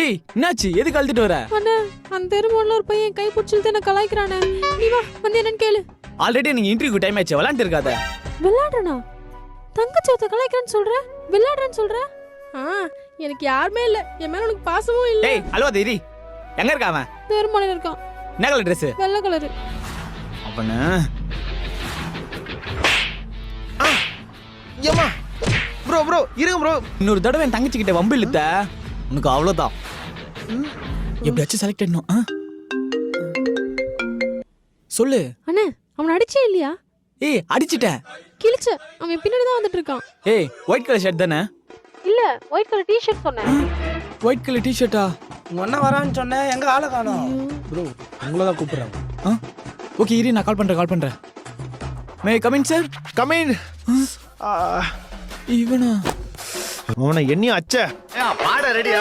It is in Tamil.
ஏய் என்னாச்சு எதுக்கு அழுத்திட்டு வர? அண்ணா அந்த தெருமோன்ல ஒரு பையன் கை பிடிச்சிட்டு என்ன கலாய்க்கிறானே. நீ வா வந்து என்னன்னு கேளு. ஆல்ரெடி நீங்க இன்டர்வியூ டைம் ஆச்சு, விளையாண்டு இருக்காத. விளையாடுறனா? தங்கச்சோத்த கலாய்க்கிறான்னு சொல்ற, விளையாடுறேன்னு சொல்ற? எனக்கு யாருமே இல்ல, என் மேல உனக்கு பாசமும் இல்ல. ஏய் அழுவாத இரி. எங்க இருக்க அவன்? தெருமோன்ல இருக்கான். என்ன கலர் Dress? வெள்ளை கலரு. அவன ஏமா ப்ரோ இருங்க ப்ரோ. இன்னொரு தடவை என் தங்கச்சி கிட்ட வம்பு இழுத்த உனக்கு அவ்வளவுதான். எப்படியாச்சும் செலக்ட் பண்ணணும். சொல்லு. அண்ணே அவன் அடிச்சே இல்லையா? ஏய் அடிச்சிட்டேன். கிழிச்ச. அவன் பின்னாடி தான் வந்துட்டு இருக்கான். ஏய் ஒயிட் கலர் ஷர்ட் தானே? இல்ல ஒயிட் கலர் டி-ஷர்ட் சொன்னேன். ஒயிட் கலர் டி-ஷர்ட்டா? உங்க அண்ணா வரான்னு சொன்னேன், எங்க ஆளை காணோம். ப்ரோ உங்களை தான் கூப்பிடுறாங்க. ஓகே இரு, நான் கால் பண்றேன். May come in sir. Come in. இவனா? அவனை எண்ணி அச்ச பாட ரெடி.